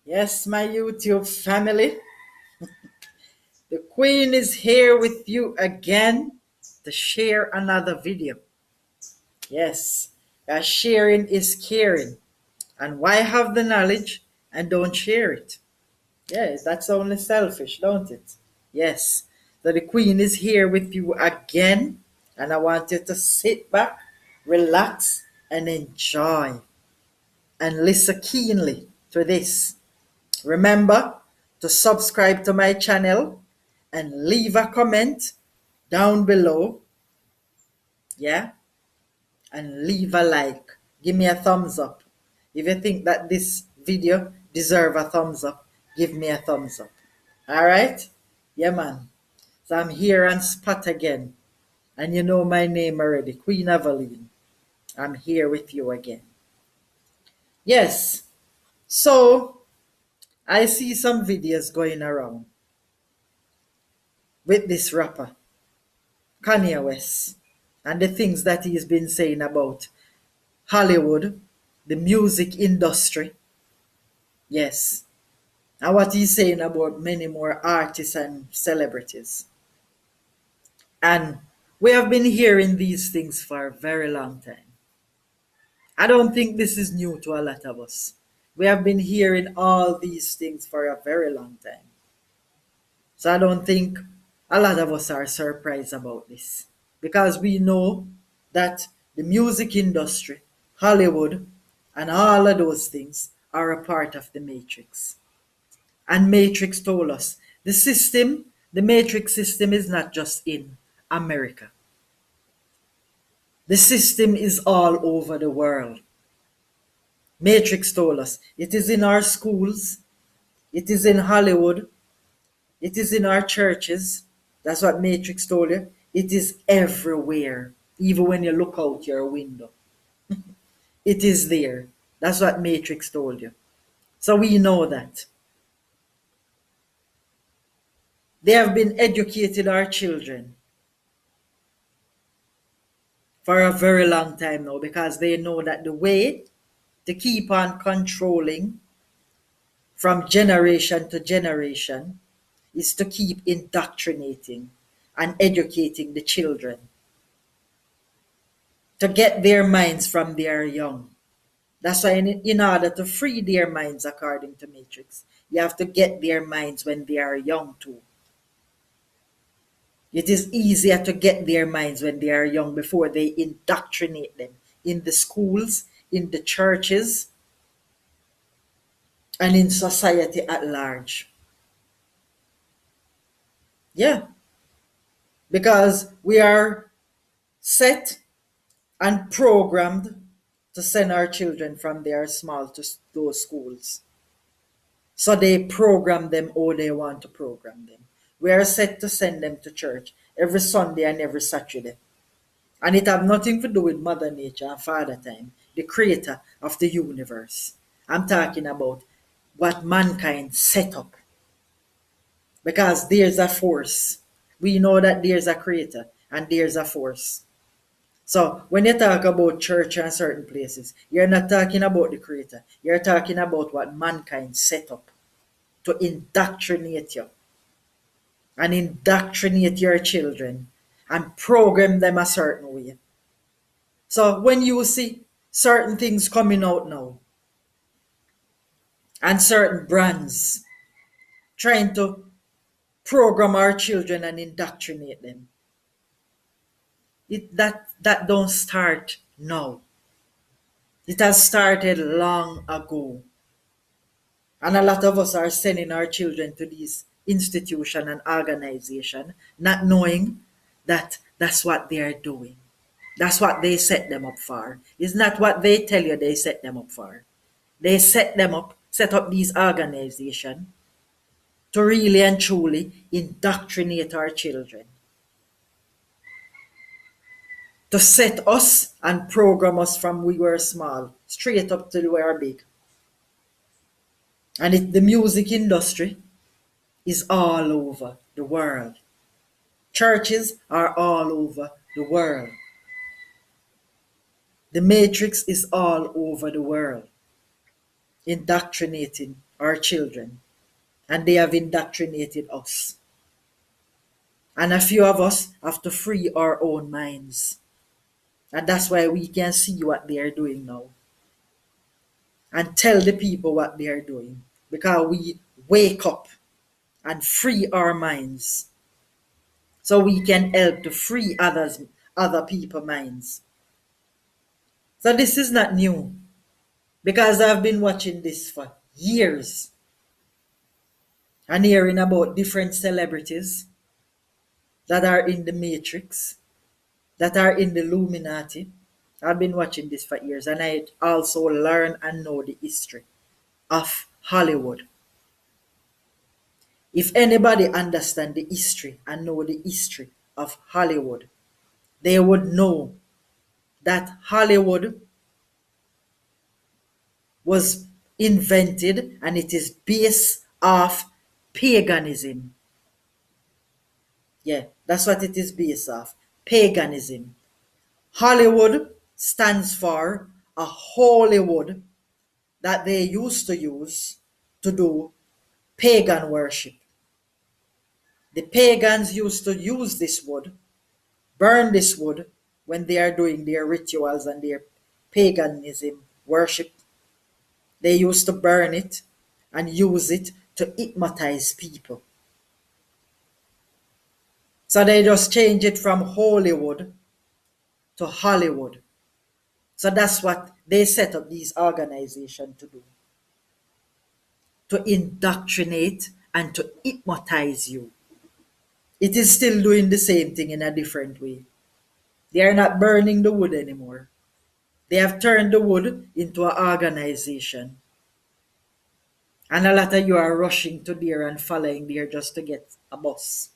Yes, my YouTube family, the Queen is here with you again to share another video. Yes, sharing is caring. And why have the knowledge and don't share it? Yeah, that's only selfish, don't it? Yes, so the Queen is here with you again, and I want you to sit back, relax, and enjoy and listen keenly to this. Remember to subscribe to my channel and leave a comment down below. Yeah, and leave a like. Give me a thumbs up. If you think that this video deserve a thumbs up, give me a thumbs up. All right? Yeah, man. So I'm here on spot again. And you know my name already, Queen Aveline. I'm here with you again. Yes. So I see some videos going around with this rapper. Kanye West and the things that he's been saying about Hollywood, the music industry, yes, and what he's saying about many more artists and celebrities. And we have been hearing these things for a very long time. I don't think this is new to a lot of us. We have been hearing all these things for a very long time. So I don't think a lot of us are surprised about this because we know that the music industry, Hollywood, and all of those things are a part of the Matrix. And Matrix told us the Matrix system is not just in America. The system is all over the world. Matrix told us it is in our schools, it is in Hollywood, it is in our churches. That's what Matrix told you. It is everywhere, even when you look out your window. It is there. That's what Matrix told you. So we know that. They have been educating our children for a very long time now because they know that the way to keep on controlling from generation to generation is to keep indoctrinating and educating the children to get their minds from their young. That's why, in order to free their minds, according to Matrix, you have to get their minds when they are young too. It is easier to get their minds when they are young before they indoctrinate them in the schools, in the churches, and in society at large. Yeah, because we are set and programmed to send our children from they are small to those schools. So they program them how they want to program them. We are set to send them to church every Sunday and every Saturday. And it have nothing to do with Mother Nature and Father Time, the creator of the universe. I'm talking about what mankind set up. Because there's a force. We know that there's a creator and there's a force. So when you talk about church and certain places, you're not talking about the creator. You're talking about what mankind set up to indoctrinate you and indoctrinate your children and program them a certain way. So when you see certain things coming out now and certain brands trying to program our children and indoctrinate them, that don't start now. It has started long ago. And a lot of us are sending our children to these institution and organization, not knowing that that's what they are doing. That's what they set them up for. It's not what they tell you they set them up for. They set up these organizations to really and truly indoctrinate our children. To set us and program us from we were small, straight up till we are big. And the music industry is all over the world. Churches are all over the world. The Matrix is all over the world. indoctrinating our children, and they have indoctrinated us. And a few of us have to free our own minds. And that's why we can see what they are doing now and tell the people what they are doing, because we wake up and free our minds so we can help to free other people's minds. So this is not new, because I've been watching this for years and hearing about different celebrities that are in the Matrix, that are in the Illuminati. I've been watching this for years, and I also learn and know the history of Hollywood. If anybody understand the history and know the history of Hollywood, they would know that Hollywood was invented and it is based off paganism. Yeah, that's what it is based off. Paganism. Hollywood stands for a Hollywood that they used to use to do pagan worship. The pagans used to use this wood, burn this wood when they are doing their rituals and their paganism worship. They used to burn it and use it to hypnotize people. So they just change it from Hollywood to Hollywood. So that's what they set up these organizations to do, to indoctrinate and to hypnotize you. It is still doing the same thing in a different way. They are not burning the wood anymore. They have turned the wood into an organization. And a lot of you are rushing to there and following there just to get a bus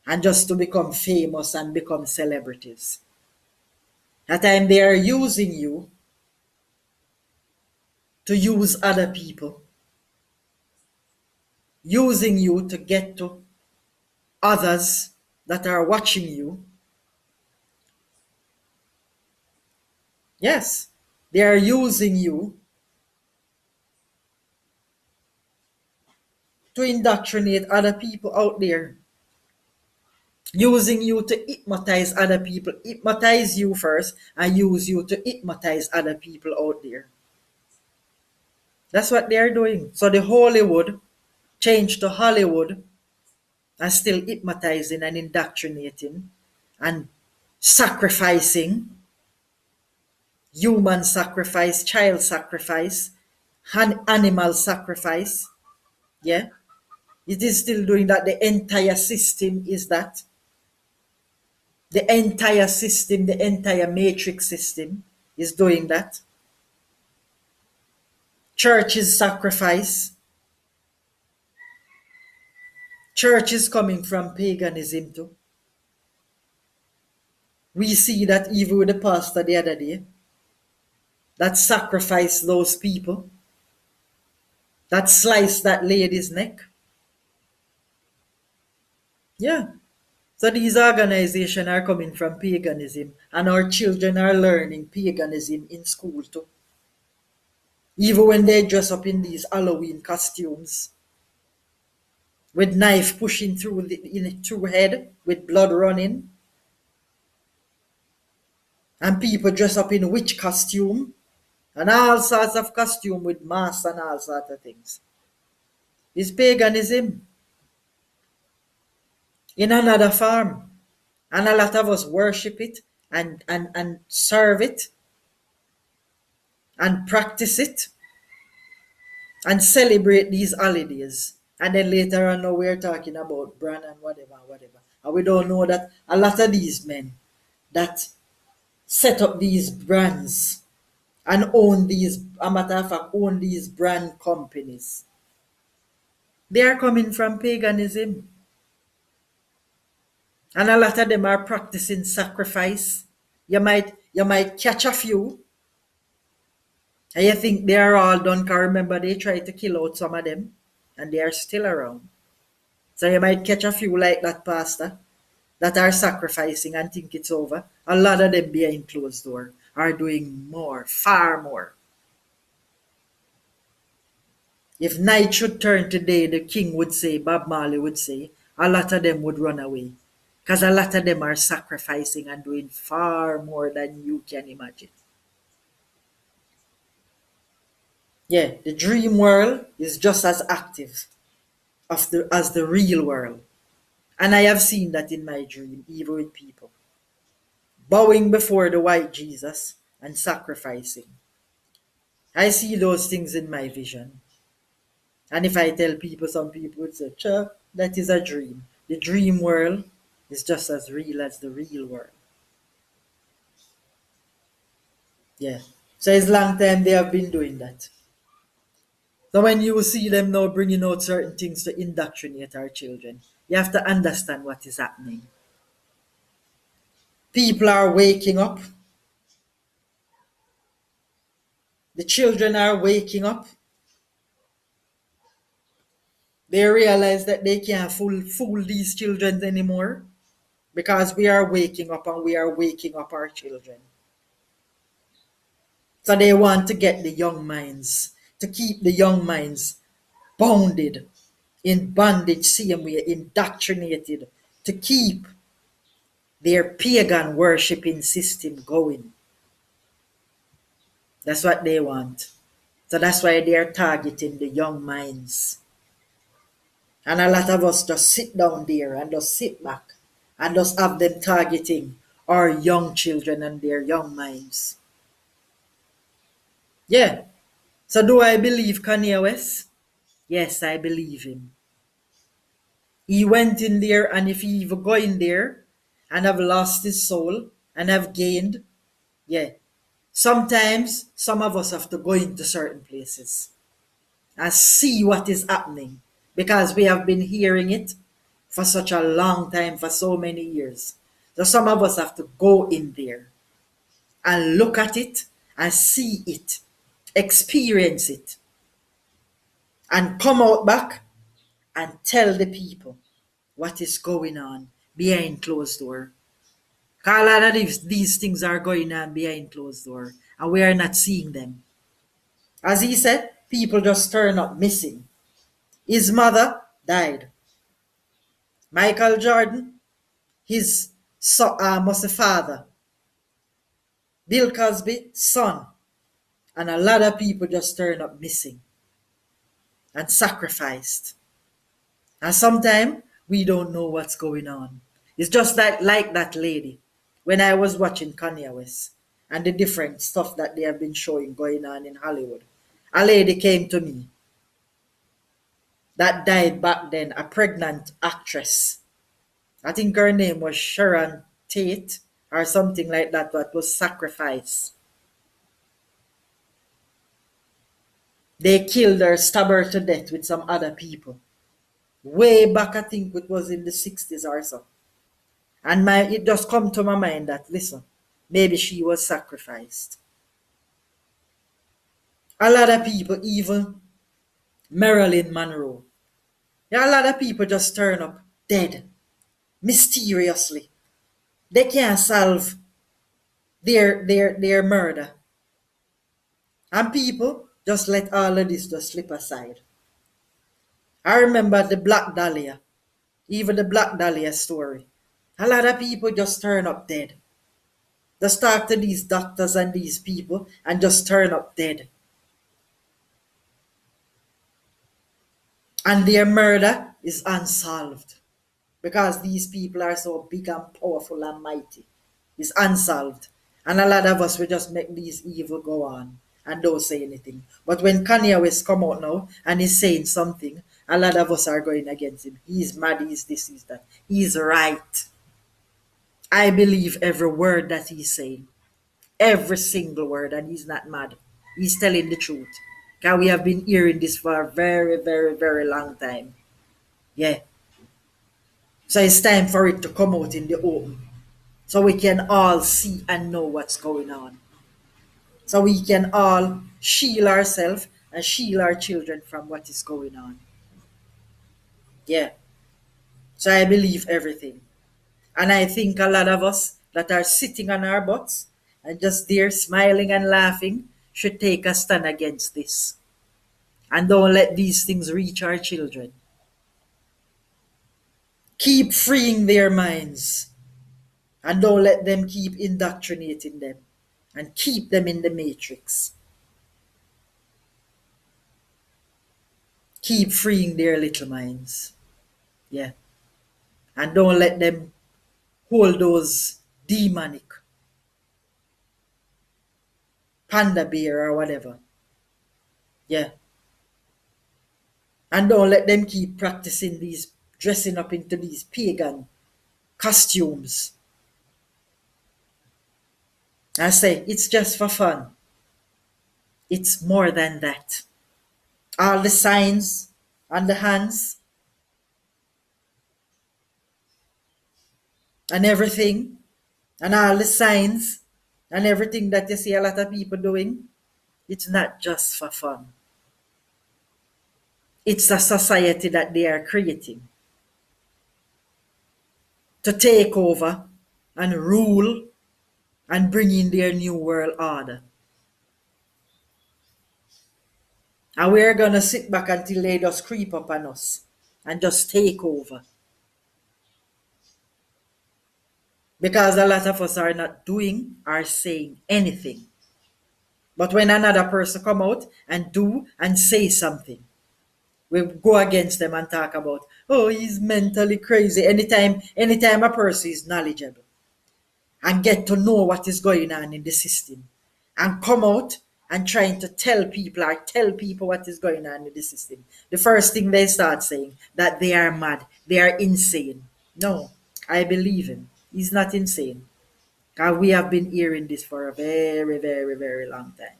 and just to become famous and become celebrities. That time they are using you to use other people, using you to get to others that are watching you. Yes, they are using you to indoctrinate other people out there, using you to hypnotize other people, hypnotize you first, and use you to hypnotize other people out there. That's what they are doing. So the Hollywood changed to Hollywood and still hypnotizing and indoctrinating and sacrificing, human sacrifice, child sacrifice, animal sacrifice. Yeah, it is still doing that. The entire system is that. The entire system, the entire matrix system is doing that. Churches sacrifice. Church is coming from paganism too. We see that even with the pastor the other day that sacrificed those people, that sliced that lady's neck. Yeah. So these organizations are coming from paganism, and our children are learning paganism in school too. Even when they dress up in these Halloween costumes, with knife pushing through head, with blood running, and people dress up in witch costume, and all sorts of costume with masks and all sorts of things. It's paganism in another form. And a lot of us worship it and serve it and practice it and celebrate these holidays. And then later on now we're talking about brand and whatever. And we don't know that a lot of these men that set up these brands and own these, a matter of fact, own these brand companies, they are coming from paganism. And a lot of them are practicing sacrifice. You might catch a few and you think they are all done, because remember they tried to kill out some of them and they are still around. So you might catch a few like that pastor that are sacrificing and think it's over. A lot of them behind closed door are doing more, far more. If night should turn today, the king would say, Bob Marley would say, a lot of them would run away. Because a lot of them are sacrificing and doing far more than you can imagine. Yeah, the dream world is just as active as the real world. And I have seen that in my dream, even with people bowing before the white Jesus and sacrificing. I see those things in my vision. And if I tell people, some people would say, Chuck, that is a dream. The dream world is just as real as the real world. Yeah. So it's long time they have been doing that. So when you see them now bringing out certain things to indoctrinate our children, you have to understand what is happening. People are waking up. The children are waking up. They realize that they can't fool these children anymore because we are waking up and we are waking up our children. So they want to get the young minds, to keep the young minds bounded, in bondage, same way, indoctrinated, to keep their pagan worshipping system going. That's what they want. So that's why they are targeting the young minds. And a lot of us just sit down there and just sit back and just have them targeting our young children and their young minds. Yeah. So do I believe Kanye West? Yes, I believe him. He went in there, and if he even go in there and have lost his soul and have gained, yeah. Sometimes some of us have to go into certain places and see what is happening because we have been hearing it for such a long time, for so many years. So some of us have to go in there and look at it and see it, experience it, and come out back and tell the people what is going on behind closed door. 'Cause a lot of these things are going on behind closed door and we are not seeing them. As he said, people just turn up missing. His mother died. Michael Jordan, his son, was a father. Bill Cosby, son. And a lot of people just turn up missing and sacrificed. And sometimes we don't know what's going on. It's just like that lady when I was watching Kanye West and the different stuff that they have been showing going on in Hollywood. A lady came to me that died back then, a pregnant actress. I think her name was Sharon Tate or something like that, that was sacrificed. They killed her, stabbed her to death with some other people. Way back, I think it was in the 60s or so. And it just come to my mind that, listen, maybe she was sacrificed. A lot of people, even Marilyn Monroe, yeah, a lot of people just turn up dead, mysteriously. They can't solve their murder. And people just let all of this just slip aside. I remember the Black Dahlia, even the Black Dahlia story. A lot of people just turn up dead. Just talk to these doctors and these people and just turn up dead. And their murder is unsolved because these people are so big and powerful and mighty. It's unsolved. And a lot of us will just make these evil go on and don't say anything. But when Kanye West come out now and he's saying something, a lot of us are going against him. He's mad, he's this, he's that. He's right. I believe every word that he's saying. Every single word, and he's not mad. He's telling the truth. Because we have been hearing this for a very, very, very long time. Yeah. So it's time for it to come out in the open. So we can all see and know what's going on. So we can all shield ourselves and shield our children from what is going on. Yeah. So I believe everything. And I think a lot of us that are sitting on our butts and just there smiling and laughing should take a stand against this And don't let these things reach our children. Keep freeing their minds. And don't let them keep indoctrinating them. And keep them in the matrix. Keep freeing their little minds. Yeah. And don't let them hold those demonic panda bear or whatever. Yeah. And don't let them keep practicing these, dressing up into these pagan costumes. I say, it's just for fun. It's more than that. All the signs on the hands and everything, and all the signs and everything that you see a lot of people doing, it's not just for fun. It's a society that they are creating to take over and rule and bring in their new world order. And we're going to sit back until they just creep up on us and just take over. Because a lot of us are not doing or saying anything. But when another person come out and do and say something, we go against them and talk about, oh, he's mentally crazy. Anytime a person is knowledgeable and get to know what is going on in the system and come out and trying to tell people what is going on in the system, the first thing they start saying that they are mad, they are insane. No, I believe him. He's not insane. Because we have been hearing this for a very, very, very long time.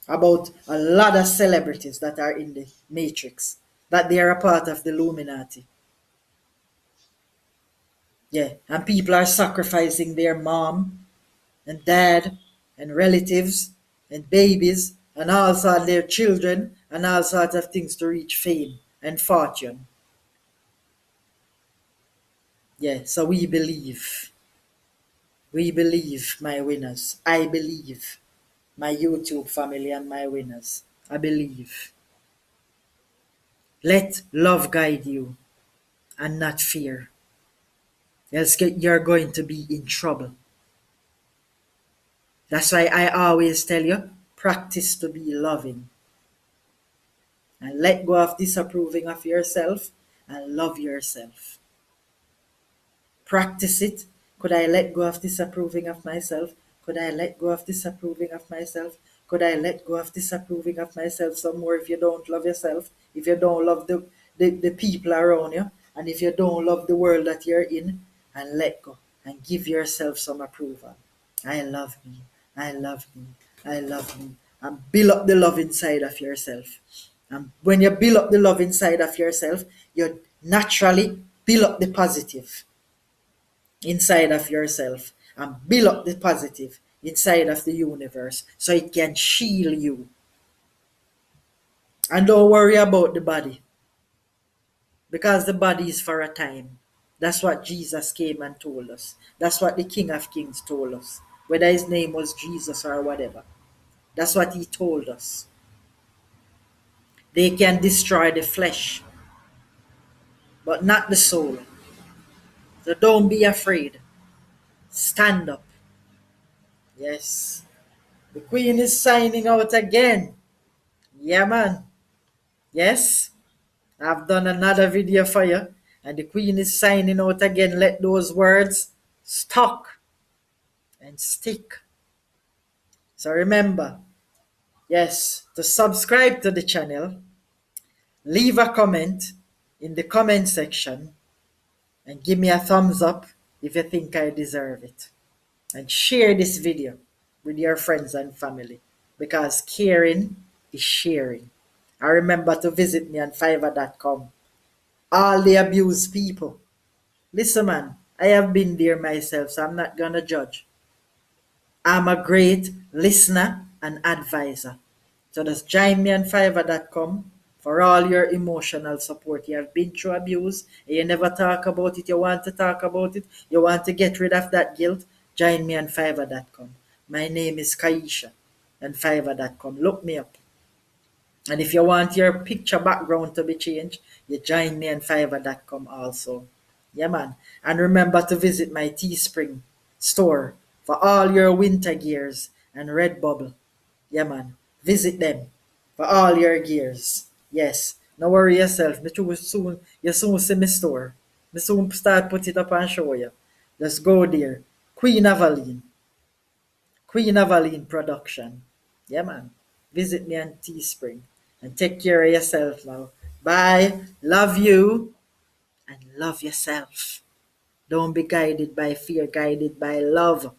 About a lot of celebrities that are in the matrix, that they are a part of the Illuminati. Yeah, and people are sacrificing their mom and dad and relatives and babies and all sorts of their children and all sorts of things to reach fame and fortune. Yeah, so we believe. We believe, my winners. I believe, my YouTube family and my winners. I believe. Let love guide you and not fear. Else you're going to be in trouble. That's why I always tell you, practice to be loving. And let go of disapproving of yourself and love yourself. Practice it. Could I let go of disapproving of myself? Could I let go of disapproving of myself? Could I let go of disapproving of myself some more if you don't love yourself? If you don't love the people around you? And if you don't love the world that you're in? And let go and give yourself some approval. I love me. I love me. I love me. And build up the love inside of yourself. And when you build up the love inside of yourself, you naturally build up the positive inside of yourself and build up the positive inside of the universe so it can shield you. And don't worry about the body, because the body is for a time. That's what Jesus came and told us. That's what the King of Kings told us. Whether his name was Jesus or whatever. That's what he told us. They can destroy the flesh, but not the soul. So don't be afraid. Stand up. Yes. The Queen is signing out again. Yeah, man. Yes. I've done another video for you. And the Queen is signing out again. Let those words stuck and stick. So remember, yes, to subscribe to the channel, leave a comment in the comment section and give me a thumbs up if you think I deserve it. And share this video with your friends and family, because caring is sharing. And remember to visit me on Fiverr.com. All the abused people. Listen, man, I have been there myself, so I'm not gonna judge. I'm a great listener and advisor. So just join me on Fiverr.com for all your emotional support. You have been through abuse, and you never talk about it, you want to talk about it, you want to get rid of that guilt, join me on Fiverr.com. My name is Kaisha on Fiverr.com. Look me up. And if you want your picture background to be changed, you join me on Fiverr.com also. Yeah, man. And remember to visit my Teespring store for all your winter gears and Redbubble. Yeah, man. Visit them for all your gears. Yes. No worry yourself. Me too soon. You soon see me store. Me soon start put it up and show you. Just go there. Queen Avaline. Queen Avaline production. Yeah, man. Visit me on Teespring and take care of yourself now. Bye. Love you and love yourself. Don't be guided by fear, guided by love.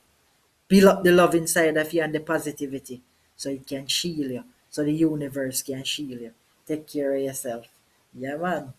Build up the love inside of you and the positivity so it can shield you, so the universe can shield you. Take care of yourself. Yeah, man.